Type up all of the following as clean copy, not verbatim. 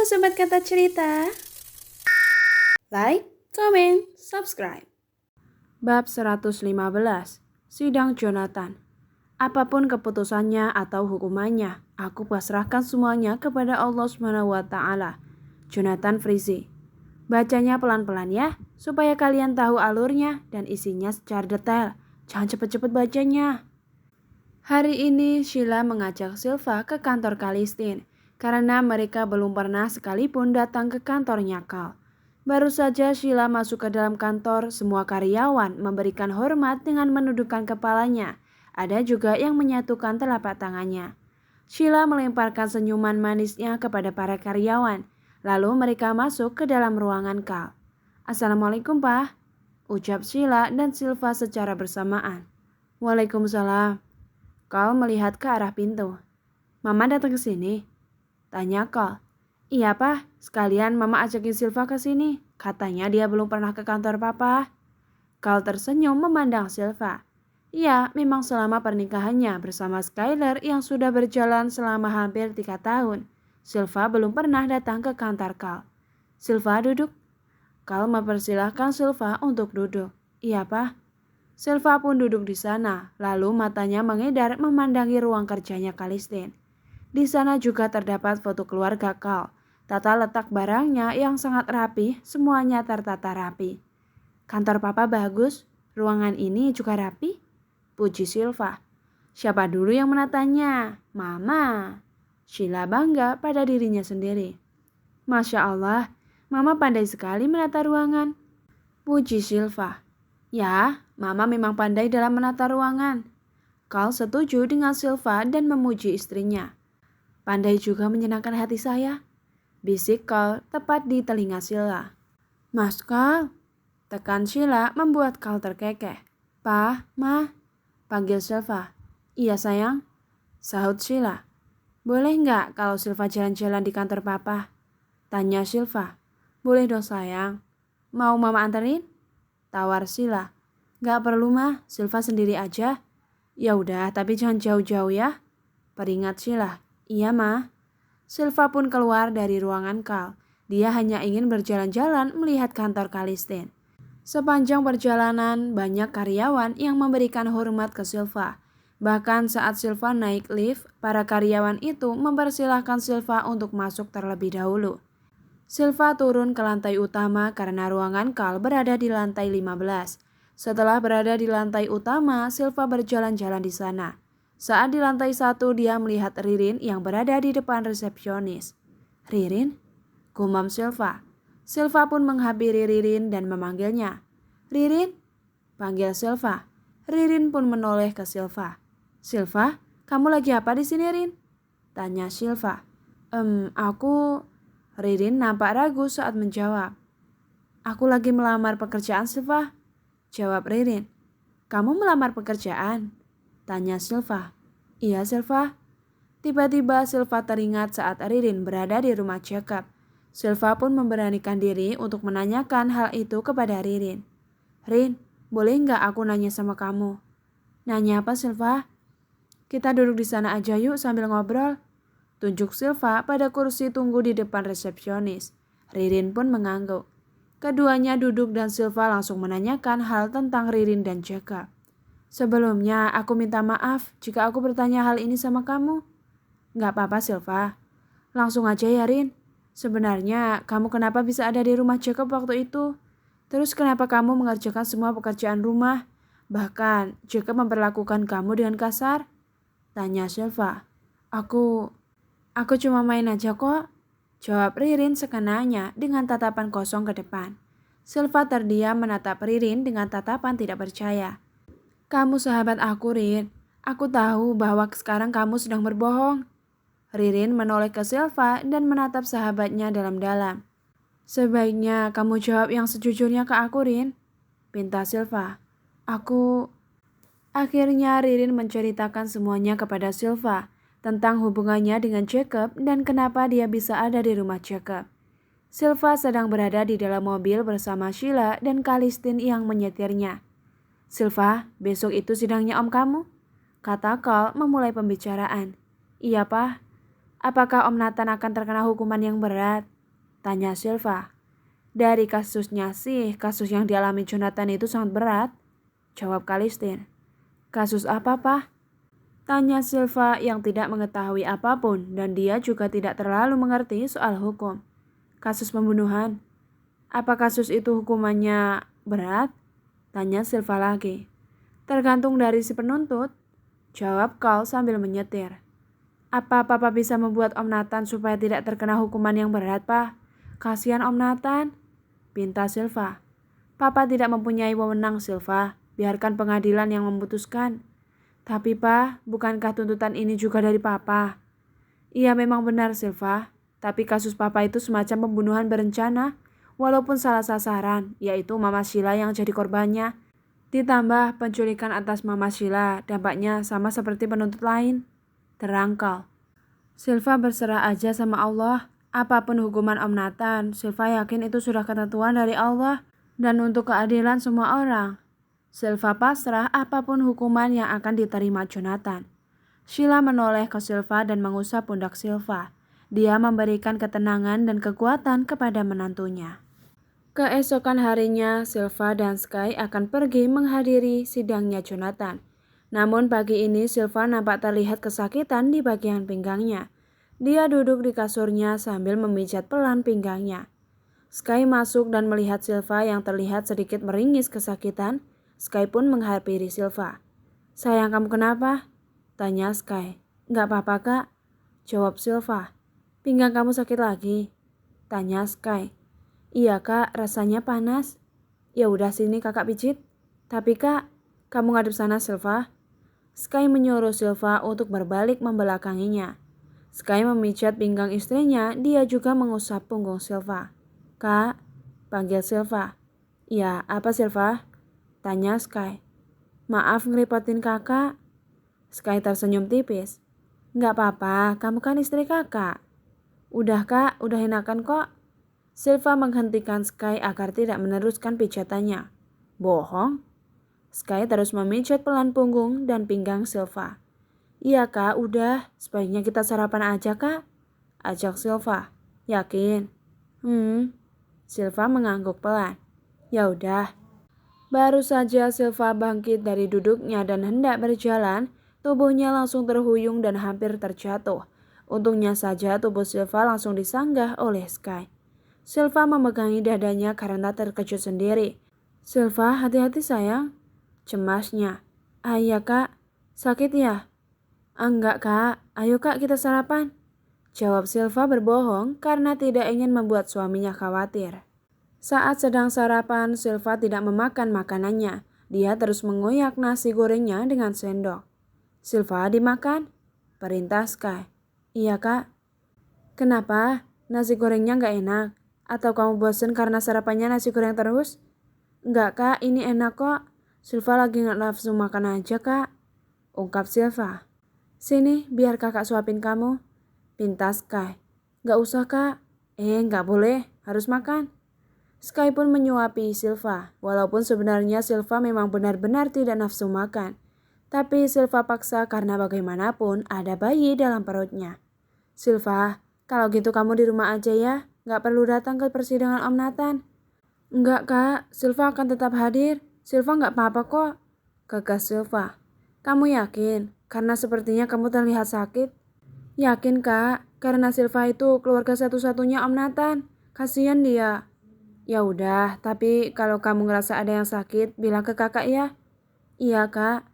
Sobat Kata Cerita. Like, comment, subscribe. Bab 115. Sidang Jonathan. Apapun keputusannya atau hukumannya, aku pasrahkan semuanya kepada Allah SWT. Jonathan Frizzy. Bacanya pelan-pelan ya, supaya kalian tahu alurnya dan isinya secara detail. Jangan cepet-cepet bacanya. Hari ini Sheila mengajak Silva ke kantor Kalistin karena mereka belum pernah sekalipun datang ke kantornya Kal. Baru saja Sheila masuk ke dalam kantor, semua karyawan memberikan hormat dengan menundukkan kepalanya. Ada juga yang menyatukan telapak tangannya. Sheila melemparkan senyuman manisnya kepada para karyawan. Lalu mereka masuk ke dalam ruangan Kal. "Assalamualaikum, Pak," ucap Sheila dan Silva secara bersamaan. "Waalaikumsalam." Kal melihat ke arah pintu. "Mama datang ke sini?" tanya Kal. "Iya, Pak. Sekalian Mama ajakin Silva ke sini. Katanya dia belum pernah ke kantor Papa." Kal tersenyum memandang Silva. Iya, memang selama pernikahannya bersama Skyler yang sudah berjalan selama hampir 3 tahun, Silva belum pernah datang ke kantor Kal. "Silva, duduk." Kal mempersilahkan Silva untuk duduk. "Iya, Pak." Silva pun duduk di sana, lalu matanya mengedar memandangi ruang kerjanya Kalistin. Di sana juga terdapat foto keluarga Kal. Tata letak barangnya yang sangat rapi, semuanya tertata rapi. "Kantor Papa bagus, ruangan ini juga rapi," puji Silva. "Siapa dulu yang menatanya?" "Mama." Sheila bangga pada dirinya sendiri. "Masya Allah, Mama pandai sekali menata ruangan," puji Silva. "Ya, Mama memang pandai dalam menata ruangan." Kal setuju dengan Silva dan memuji istrinya. "Pandai juga menyenangkan hati saya," bisik Kal tepat di telinga Sheila. "Mas Kal," tekan Sheila membuat Kal terkekeh. "Pa, Ma," panggil Silva. "Iya sayang," sahut Sheila. "Boleh nggak kalau Silva jalan-jalan di kantor Papa?" tanya Silva. "Boleh dong sayang." "Mau Mama anterin?" tawar Sheila. "Gak perlu mah, Silva sendiri aja." "Ya udah, tapi jangan jauh-jauh ya," peringat Sheila. "Iya mah." Silva pun keluar dari ruangan Kal. Dia hanya ingin berjalan-jalan melihat kantor Kalistin. Sepanjang perjalanan, banyak karyawan yang memberikan hormat ke Silva. Bahkan saat Silva naik lift, para karyawan itu mempersilahkan Silva untuk masuk terlebih dahulu. Silva turun ke lantai utama karena ruangan Kal berada di lantai 15. Setelah berada di lantai utama, Silva berjalan-jalan di sana. Saat di lantai 1, dia melihat Ririn yang berada di depan resepsionis. "Ririn?" gumam Silva. Silva pun menghampiri Ririn dan memanggilnya. "Ririn?" panggil Silva. Ririn pun menoleh ke Silva. "Silva, kamu lagi apa di sini, Rin?" tanya Silva. Aku..." Ririn nampak ragu saat menjawab. "Aku lagi melamar pekerjaan, Silva," jawab Ririn. "Kamu melamar pekerjaan?" tanya Silva. "Iya, Silva." Tiba-tiba Silva teringat saat Ririn berada di rumah Jacob. Silva pun memberanikan diri untuk menanyakan hal itu kepada Ririn. "Rin, boleh nggak aku nanya sama kamu?" "Nanya apa, Silva?" "Kita duduk di sana aja yuk sambil ngobrol," tunjuk Silva pada kursi tunggu di depan resepsionis. Ririn pun mengangguk. Keduanya duduk dan Silva langsung menanyakan hal tentang Ririn dan Jacob. "Sebelumnya aku minta maaf jika aku bertanya hal ini sama kamu." "Gak apa-apa Silva. Langsung aja ya Rin. Sebenarnya kamu kenapa bisa ada di rumah Jacob waktu itu? Terus kenapa kamu mengerjakan semua pekerjaan rumah? Bahkan Jacob memperlakukan kamu dengan kasar?" tanya Silva. Aku cuma main aja kok," jawab Ririn sekenanya dengan tatapan kosong ke depan. Silva terdiam menatap Ririn dengan tatapan tidak percaya. "Kamu sahabat aku, Rin. Aku tahu bahwa sekarang kamu sedang berbohong." Ririn menoleh ke Silva dan menatap sahabatnya dalam-dalam. "Sebaiknya kamu jawab yang sejujurnya ke aku, Rin," pinta Silva. Akhirnya Ririn menceritakan semuanya kepada Silva tentang hubungannya dengan Jacob dan kenapa dia bisa ada di rumah Jacob. Silva sedang berada di dalam mobil bersama Sheila dan Kalistin yang menyetirnya. "Silva, besok itu sidangnya om kamu?" kata Kal memulai pembicaraan. "Iya, Pak." "Apakah Om Nathan akan terkena hukuman yang berat?" Tanya Silva. Dari kasusnya sih, kasus yang dialami Jonathan itu sangat berat. Jawab Kalistin. Kasus apa, Pak? Tanya Silva yang tidak mengetahui apapun dan dia juga tidak terlalu mengerti soal hukum. Kasus pembunuhan. Apa kasus itu hukumannya berat? Tanya Silva lagi. Tergantung dari si penuntut. Jawab Carl sambil menyetir. Apa Papa bisa membuat Om Nathan supaya tidak terkena hukuman yang berat, Pak? Kasihan Om Nathan. Pinta Silva. Papa tidak mempunyai wewenang, Silva. Biarkan pengadilan yang memutuskan. Tapi Pak, bukankah tuntutan ini juga dari Papa? Iya memang benar Silva. Tapi kasus Papa itu semacam pembunuhan berencana. Walaupun salah sasaran, yaitu Mama Sheila yang jadi korbannya. Ditambah penculikan atas Mama Sheila, dampaknya sama seperti penuntut lain. Terangkal. Silva berserah aja sama Allah. Apapun hukuman Om Nathan, Silva yakin itu sudah ketentuan dari Allah dan untuk keadilan semua orang. Silva pasrah apapun hukuman yang akan diterima Jonathan. Sheila menoleh ke Silva dan mengusap pundak Silva. Dia memberikan ketenangan dan kekuatan kepada menantunya. Keesokan harinya, Silva dan Sky akan pergi menghadiri sidangnya Jonathan. Namun pagi ini Silva nampak terlihat kesakitan di bagian pinggangnya. Dia duduk di kasurnya sambil memijat pelan pinggangnya. Sky masuk dan melihat Silva yang terlihat sedikit meringis kesakitan. Sky pun menghampiri Silva. Sayang, kamu kenapa? Tanya Sky. Nggak apa-apa kak. Jawab Silva. Pinggang kamu sakit lagi? Tanya Sky. Iya kak, rasanya panas. Ya udah sini kakak pijit. Tapi kak, kamu ngadep sana Silva. Sky menyuruh Silva untuk berbalik membelakanginya. Sky memijat pinggang istrinya, dia juga mengusap punggung Silva. Kak, panggil Silva. Ya, apa Silva? Tanya Sky. Maaf ngerepotin kakak. Sky tersenyum tipis. Nggak apa-apa, kamu kan istri kakak. Udah kak, udah enakan kok. Silva menghentikan Sky agar tidak meneruskan pijatannya. Bohong? Sky terus memijat pelan punggung dan pinggang Silva. Iya kak, udah. Sebaiknya kita sarapan aja kak. Ajak Silva. Yakin? Silva mengangguk pelan. Ya udah. Baru saja Silva bangkit dari duduknya dan hendak berjalan, tubuhnya langsung terhuyung dan hampir terjatuh. Untungnya saja tubuh Silva langsung disanggah oleh Sky. Silva memegangi dadanya karena terkejut sendiri. Silva, hati-hati sayang. Cemasnya. Ah iya kak, sakit ya? Enggak kak, ayo kak kita sarapan. Jawab Silva berbohong karena tidak ingin membuat suaminya khawatir. Saat sedang sarapan, Silva tidak memakan makanannya. Dia terus mengoyak nasi gorengnya dengan sendok. Silva dimakan? Perintah Sky. Iya kak. Kenapa? Nasi gorengnya nggak enak? Atau kamu bosan karena sarapannya nasi goreng terus? Enggak kak, ini enak kok. Silva lagi nggak nafsu makan aja kak. Ungkap Silva. Sini, biar kakak suapin kamu. Pinta Sky. Gak usah kak. Gak boleh, harus makan. Sky pun menyuapi Silva. Walaupun sebenarnya Silva memang benar-benar tidak nafsu makan. Tapi Silva paksa karena bagaimanapun ada bayi dalam perutnya. Silva, kalau gitu kamu di rumah aja ya. Gak perlu datang ke persidangan Om Nathan. Enggak kak, Silva akan tetap hadir. Silva gak apa-apa kok. Gagas Silva. Kamu yakin? Karena sepertinya kamu terlihat sakit. Yakin kak, karena Silva itu keluarga satu-satunya Om Nathan. Kasihan dia. Ya udah, tapi kalau kamu ngerasa ada yang sakit, bilang ke kakak ya. Iya kak.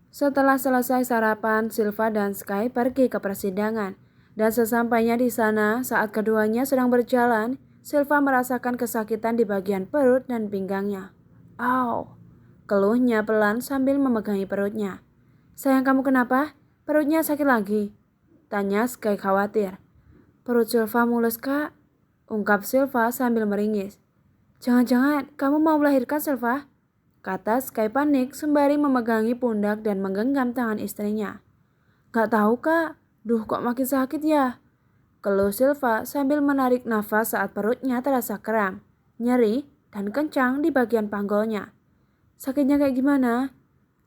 Setelah selesai sarapan, Silva dan Sky pergi ke persidangan. Dan sesampainya di sana, saat keduanya sedang berjalan, Silva merasakan kesakitan di bagian perut dan pinggangnya. Au, keluhnya pelan sambil memegangi perutnya. Sayang kamu kenapa? Perutnya sakit lagi? Tanya Sky khawatir. Perut Silva mulus kak. Ungkap Silva sambil meringis. Jangan-jangan kamu mau melahirkan Silva? Kata Sky panik sembari memegangi pundak dan menggenggam tangan istrinya. Gak tahu kak, duh kok makin sakit ya? Keluh Silva sambil menarik nafas saat perutnya terasa kram, nyeri, dan kencang di bagian panggulnya. Sakitnya kayak gimana?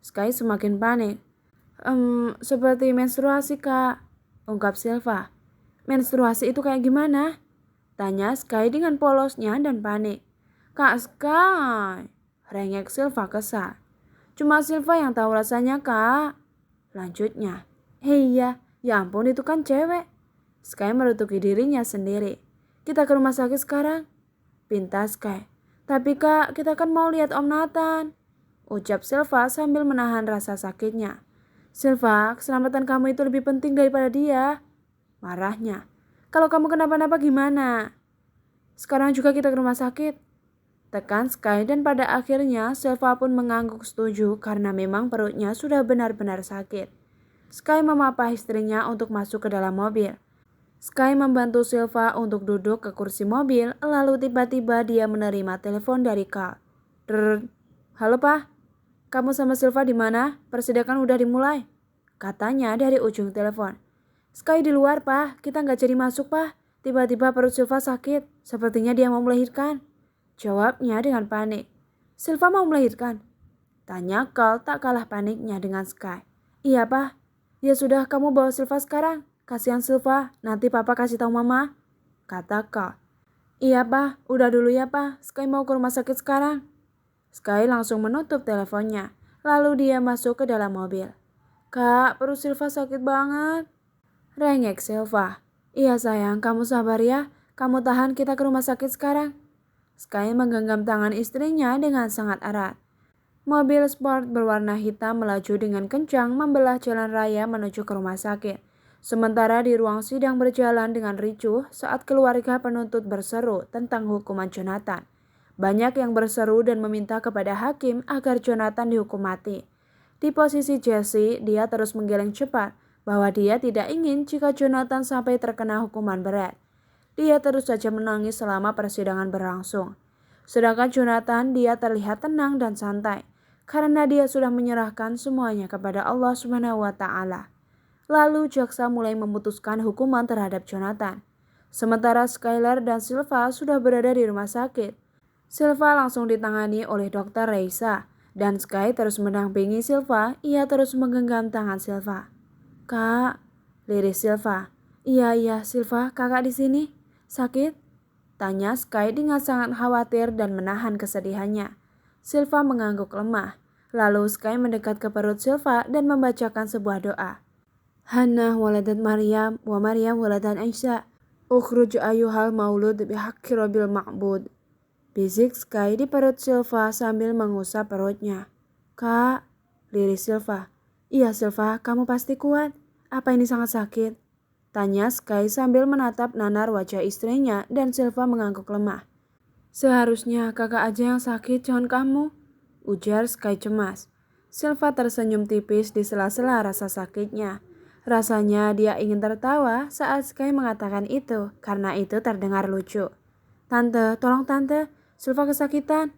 Sky semakin panik. Seperti menstruasi kak, ungkap Silva. Menstruasi itu kayak gimana? Tanya Sky dengan polosnya dan panik. Kak Sky, rengek Silva kesal. Cuma Silva yang tahu rasanya kak. Lanjutnya, iya, ya ampun itu kan cewek. Sky merutuki dirinya sendiri. Kita ke rumah sakit sekarang. Pinta Sky. Tapi kak, kita kan mau lihat Om Nathan. Ucap Silva sambil menahan rasa sakitnya. Silva, keselamatan kamu itu lebih penting daripada dia. Marahnya. Kalau kamu kenapa-napa gimana? Sekarang juga kita ke rumah sakit. Tekan Sky dan pada akhirnya Silva pun mengangguk setuju karena memang perutnya sudah benar-benar sakit. Sky memapah istrinya untuk masuk ke dalam mobil. Sky membantu Silva untuk duduk ke kursi mobil, lalu tiba-tiba dia menerima telepon dari Carl. Halo Pak, kamu sama Silva di mana? Persidangan udah dimulai. Katanya dari ujung telepon. Sky di luar Pak, kita nggak jadi masuk Pak. Tiba-tiba perut Silva sakit, sepertinya dia mau melahirkan. Jawabnya dengan panik. Silva mau melahirkan? Tanya Carl tak kalah paniknya dengan Sky. Iya Pak. Ya sudah kamu bawa Silva sekarang. Kasihan Silva, nanti Papa kasih tahu Mama. Kata Carl. Iya Pak, udah dulu ya Pak. Sky mau ke rumah sakit sekarang. Sky langsung menutup teleponnya. Lalu dia masuk ke dalam mobil. Kak, perut Silva sakit banget. Rengek Silva. Iya sayang, kamu sabar ya. Kamu tahan, kita ke rumah sakit sekarang. Sky menggenggam tangan istrinya dengan sangat erat. Mobil sport berwarna hitam melaju dengan kencang membelah jalan raya menuju ke rumah sakit. Sementara di ruang sidang berjalan dengan ricuh saat keluarga penuntut berseru tentang hukuman Jonathan. Banyak yang berseru dan meminta kepada hakim agar Jonathan dihukum mati. Di posisi Jesse, dia terus menggeleng cepat bahwa dia tidak ingin jika Jonathan sampai terkena hukuman berat. Dia terus saja menangis selama persidangan berlangsung. Sedangkan Jonathan, dia terlihat tenang dan santai karena dia sudah menyerahkan semuanya kepada Allah Subhanahu wa taala. Lalu jaksa mulai memutuskan hukuman terhadap Jonathan. Sementara Skylar dan Silva sudah berada di rumah sakit. Silva langsung ditangani oleh Dr. Reisa dan Sky terus mendampingi Silva. Ia terus menggenggam tangan Silva. Kak, liris Silva. Iya Silva, kakak di sini. Sakit? Tanya Sky dengan sangat khawatir dan menahan kesedihannya. Silva mengangguk lemah. Lalu Sky mendekat ke perut Silva dan membacakan sebuah doa. Hannah waladat Maryam wa Maryam waladat Isa. Ukhruj ayyuhal maulud bihaqqi rabbil ma'bud. Bisik Sky di perut Silva sambil mengusap perutnya. Kak, liris Silva. Iya Silva, kamu pasti kuat. Apa ini sangat sakit? Tanya Sky sambil menatap nanar wajah istrinya dan Silva mengangguk lemah. Seharusnya kakak aja yang sakit, jangan kamu. Ujar Sky cemas. Silva tersenyum tipis di sela-sela rasa sakitnya. Rasanya dia ingin tertawa saat Sky mengatakan itu karena itu terdengar lucu. Tante, tolong tante, Silva kesakitan.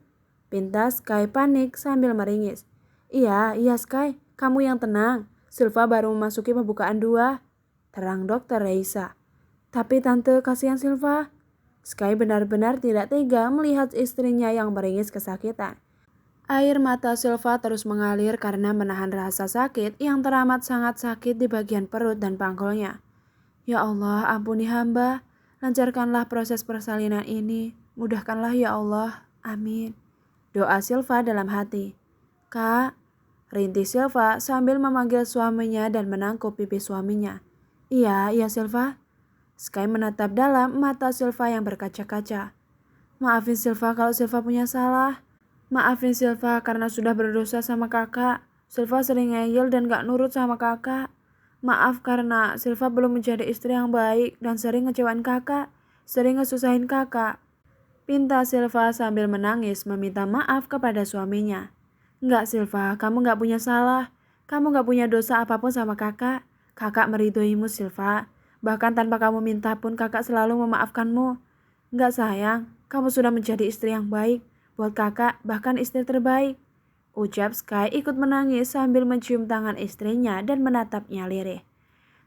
Pinta Sky panik sambil meringis. Iya Sky, kamu yang tenang. Silva baru memasuki pembukaan 2. Terang Dr. Reisa. Tapi tante, kasihan Silva. Sky benar-benar tidak tega melihat istrinya yang meringis kesakitan. Air mata Silva terus mengalir karena menahan rasa sakit yang teramat sangat sakit di bagian perut dan pangkulnya. Ya Allah, ampuni hamba. Lancarkanlah proses persalinan ini. Mudahkanlah ya Allah. Amin. Doa Silva dalam hati. Kak, rintih Silva sambil memanggil suaminya dan menangkup pipi suaminya. Iya Silva. Sky menatap dalam mata Silva yang berkaca-kaca. Maafin Silva kalau Silva punya salah. Maafin Silva karena sudah berdosa sama kakak. Silva sering ngeyel dan gak nurut sama kakak. Maaf karena Silva belum menjadi istri yang baik dan sering ngecewain kakak. Sering ngesusahin kakak. Pinta Silva sambil menangis meminta maaf kepada suaminya. Enggak Silva, kamu gak punya salah. Kamu gak punya dosa apapun sama kakak. Kakak meridhoimu Silva. Bahkan tanpa kamu minta pun kakak selalu memaafkanmu. Enggak sayang, kamu sudah menjadi istri yang baik. Buat kakak, bahkan istri terbaik. Ucap Sky ikut menangis sambil mencium tangan istrinya dan menatapnya lirih.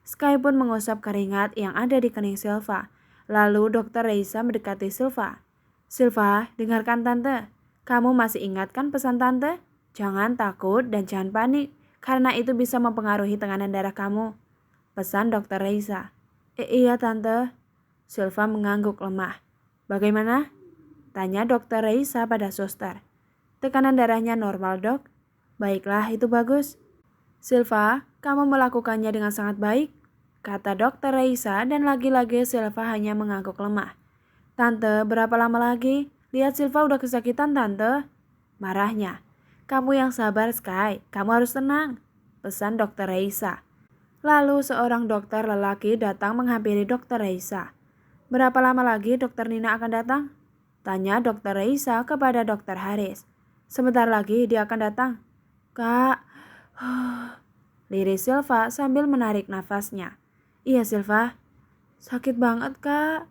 Sky pun mengusap keringat yang ada di kening Silva. Lalu Dr. Reisa mendekati Silva. Silva, dengarkan tante. Kamu masih ingatkan pesan tante? Jangan takut dan jangan panik, karena itu bisa mempengaruhi tekanan darah kamu. Pesan Dr. Reisa. Iya tante. Silva mengangguk lemah. Bagaimana? Tanya dokter Reisa pada suster. Tekanan darahnya normal, dok. Baiklah, itu bagus. Silva, kamu melakukannya dengan sangat baik, kata dokter Reisa, dan lagi-lagi Silva hanya mengangguk lemah. Tante, berapa lama lagi? Lihat Silva udah kesakitan, Tante. Marahnya. Kamu yang sabar, Sky. Kamu harus tenang, pesan dokter Reisa. Lalu seorang dokter lelaki datang menghampiri dokter Reisa. Berapa lama lagi dokter Nina akan datang? Tanya dokter Reisa kepada dokter Haris. Sebentar lagi dia akan datang. Kak, lirik Silva sambil menarik nafasnya. Iya Silva, sakit banget kak.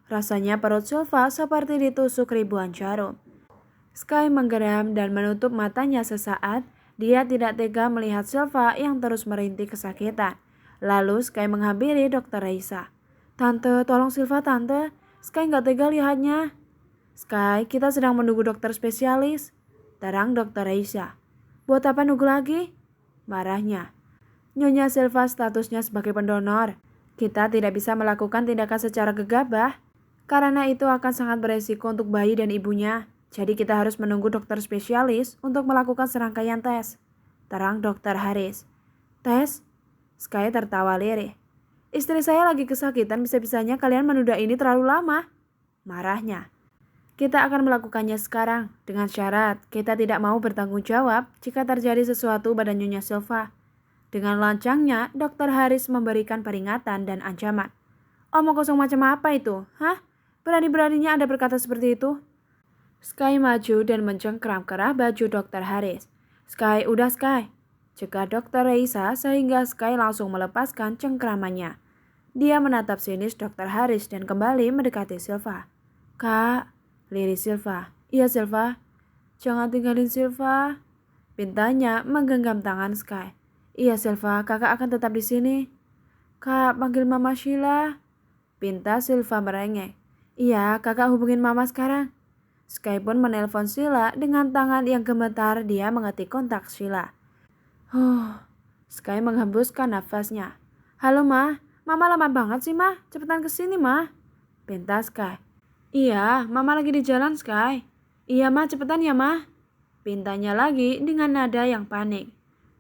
Rasanya perut Silva seperti ditusuk ribuan jarum. Sky menggeram dan menutup matanya sesaat. Dia tidak tega melihat Silva yang terus merintih kesakitan. Lalu Sky menghampiri dokter Reisa. Tante, tolong Silva tante. Sky nggak tega lihatnya. Sky, kita sedang menunggu dokter spesialis. Terang dokter Reisa. Buat apa nunggu lagi? Marahnya. Nyonya Silva statusnya sebagai pendonor. Kita tidak bisa melakukan tindakan secara gegabah. Karena itu akan sangat beresiko untuk bayi dan ibunya. Jadi kita harus menunggu dokter spesialis untuk melakukan serangkaian tes. Terang dokter Haris. Tes? Sky tertawa lirih. Istri saya lagi kesakitan, bisa-bisanya kalian menunda ini terlalu lama. Marahnya. Kita akan melakukannya sekarang dengan syarat kita tidak mau bertanggung jawab jika terjadi sesuatu pada Nyonya Silva. Dengan lancangnya, dokter Haris memberikan peringatan dan ancaman. Omong kosong macam apa itu? Hah? Berani-beraninya Anda berkata seperti itu? Sky maju dan mencengkram kerah baju dokter Haris. Sky, udah Sky. Cegah dokter Reisa sehingga Sky langsung melepaskan cengkramannya. Dia menatap sinis dokter Haris dan kembali mendekati Silva. Kak, lirik Silva. Iya Silva. Jangan tinggalin Silva. Pintanya menggenggam tangan Sky. Iya Silva, kakak akan tetap di sini. Kak, panggil Mama Sheila. Pinta Silva merengek. Iya, kakak hubungin Mama sekarang. Sky pun menelpon Sheila dengan tangan yang gemetar. Dia mengetik kontak Sheila. Sky menghembuskan nafasnya. Halo Ma, Mama lama banget sih Ma. Cepetan kesini Ma. Pinta Sky. Iya, Mama lagi di jalan Sky. Iya Ma, cepetan ya Ma. Pintanya lagi dengan nada yang panik.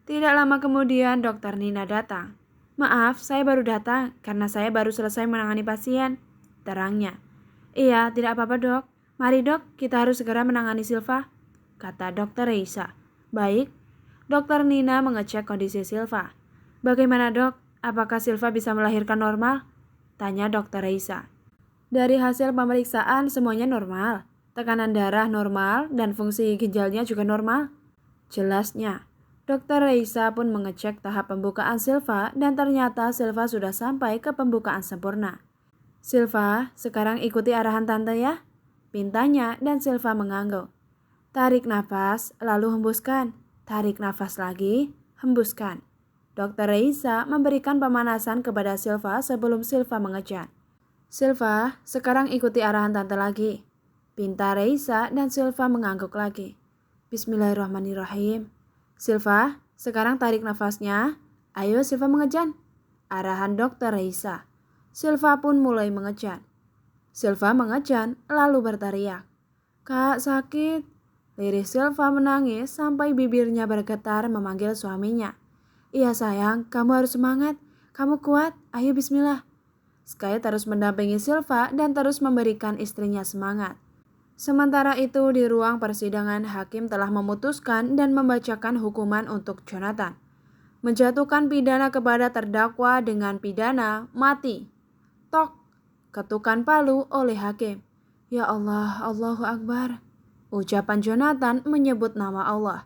Tidak lama kemudian dokter Nina datang. Maaf, saya baru datang karena saya baru selesai menangani pasien. Terangnya. Iya, tidak apa-apa dok. Mari dok, kita harus segera menangani Silva, kata dokter Reisa. Baik. Dokter Nina mengecek kondisi Silva. Bagaimana dok? Apakah Silva bisa melahirkan normal? Tanya dokter Reisa. Dari hasil pemeriksaan semuanya normal. Tekanan darah normal dan fungsi ginjalnya juga normal. Jelasnya. Dokter Reisa pun mengecek tahap pembukaan Silva dan ternyata Silva sudah sampai ke pembukaan sempurna. Silva, sekarang ikuti arahan tante ya. Pintanya dan Silva mengangguk. Tarik nafas, lalu hembuskan. Tarik nafas lagi, hembuskan. Dokter Reisa memberikan pemanasan kepada Silva sebelum Silva mengejar. Silva, sekarang ikuti arahan tante lagi. Pinta Reisa dan Silva mengangguk lagi. Bismillahirrahmanirrahim. Silva, sekarang tarik nafasnya. Ayo Silva mengejar. Arahan dokter Reisa. Silva pun mulai mengejar. Silva mengejar lalu berteriak. Kak, sakit. Lirik Silva menangis sampai bibirnya bergetar memanggil suaminya. Iya sayang, kamu harus semangat. Kamu kuat, ayo bismillah. Sky terus mendampingi Silva dan terus memberikan istrinya semangat. Sementara itu di ruang persidangan hakim telah memutuskan dan membacakan hukuman untuk Jonathan. Menjatuhkan pidana kepada terdakwa dengan pidana mati. Tok, ketukan palu oleh hakim. Ya Allah, Allahu Akbar. Ucapan Jonathan menyebut nama Allah.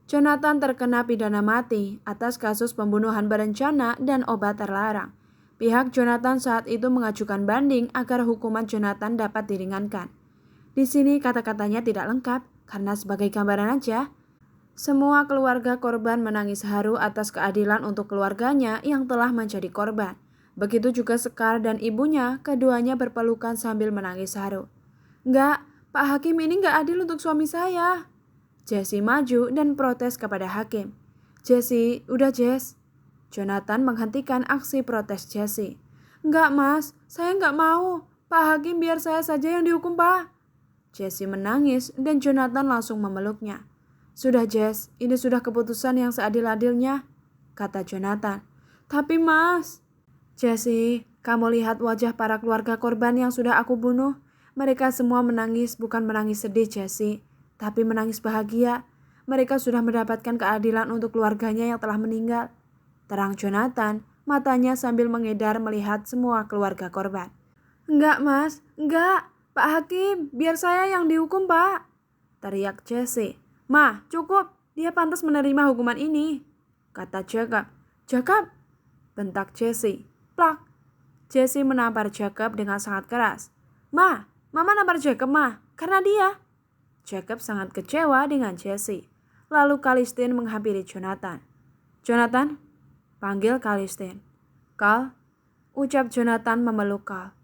Jonathan terkena pidana mati atas kasus pembunuhan berencana dan obat terlarang. Pihak Jonathan saat itu mengajukan banding agar hukuman Jonathan dapat diringankan. Di sini kata-katanya tidak lengkap karena sebagai gambaran aja. Semua keluarga korban menangis haru atas keadilan untuk keluarganya yang telah menjadi korban. Begitu juga Sekar dan ibunya, keduanya berpelukan sambil menangis haru. Enggak, Pak Hakim ini enggak adil untuk suami saya. Jessie maju dan protes kepada hakim. Jessie, udah Jess. Jonathan menghentikan aksi protes Jessie. Enggak mas, saya enggak mau. Pak Hakim biar saya saja yang dihukum pak. Jessie menangis dan Jonathan langsung memeluknya. Sudah Jess, ini sudah keputusan yang seadil-adilnya, kata Jonathan. Tapi mas, Jessie, kamu lihat wajah para keluarga korban yang sudah aku bunuh. Mereka semua menangis, bukan menangis sedih Jessie, tapi menangis bahagia. Mereka sudah mendapatkan keadilan untuk keluarganya yang telah meninggal. Terang Jonathan, matanya sambil mengedar melihat semua keluarga korban. Enggak mas, enggak. Pak Hakim, biar saya yang dihukum pak, teriak Jessie. Ma, cukup, dia pantas menerima hukuman ini, kata Jacob. Jacob, bentak Jessie. Plak. Jessie menampar Jacob dengan sangat keras. Ma, mama nampar Jacob ma, karena dia. Jacob sangat kecewa dengan Jessie. Lalu Kalistine menghampiri Jonathan. Jonathan, panggil Kalistine. Kal, ucap Jonathan memeluk Kal.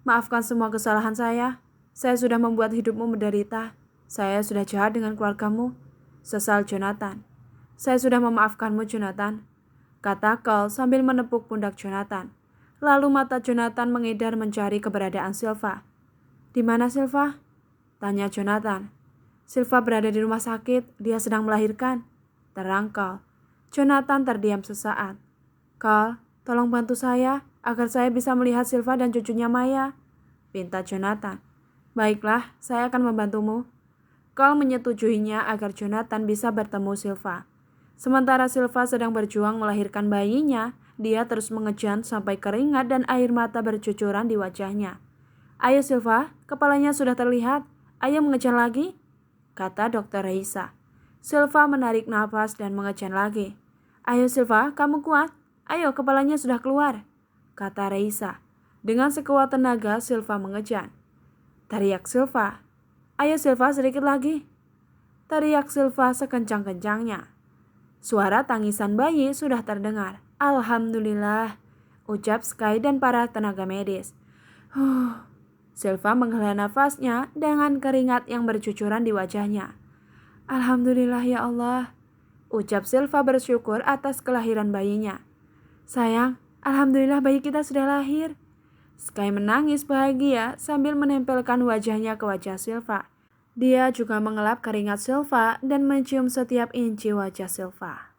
Maafkan semua kesalahan saya. Saya sudah membuat hidupmu menderita. Saya sudah jahat dengan keluargamu. Sesal Jonathan. Saya sudah memaafkanmu Jonathan, kata Kal sambil menepuk pundak Jonathan. Lalu mata Jonathan mengedar mencari keberadaan Silva. Di mana Silva? Tanya Jonathan. Silva berada di rumah sakit, dia sedang melahirkan, terang Kal. Jonathan terdiam sesaat. Kal, tolong bantu saya agar saya bisa melihat Silva dan cucunya Maya, pinta Jonathan. Baiklah, saya akan membantumu. Kal menyetujuinya agar Jonathan bisa bertemu Silva. Sementara Silva sedang berjuang melahirkan bayinya, dia terus mengejan sampai keringat dan air mata bercucuran di wajahnya. Ayo Silva, kepalanya sudah terlihat. Ayo mengejan lagi, kata Dr. Reisa. Silva menarik nafas dan mengejan lagi. Ayo Silva, kamu kuat. Ayo, kepalanya sudah keluar, kata Reisa. Dengan sekuat tenaga Silva mengejan. Teriak Silva. Ayo Silva, sedikit lagi. Teriak Silva sekencang-kencangnya. Suara tangisan bayi sudah terdengar. Alhamdulillah, ucap Sky dan para tenaga medis. Silva menghela nafasnya dengan keringat yang bercucuran di wajahnya. Alhamdulillah ya Allah, ucap Silva bersyukur atas kelahiran bayinya. Sayang, alhamdulillah bayi kita sudah lahir. Sky menangis bahagia sambil menempelkan wajahnya ke wajah Silva. Dia juga mengelap keringat Silva dan mencium setiap inci wajah Silva.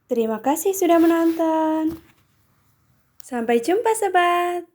Terima kasih sudah menonton. Sampai jumpa sobat.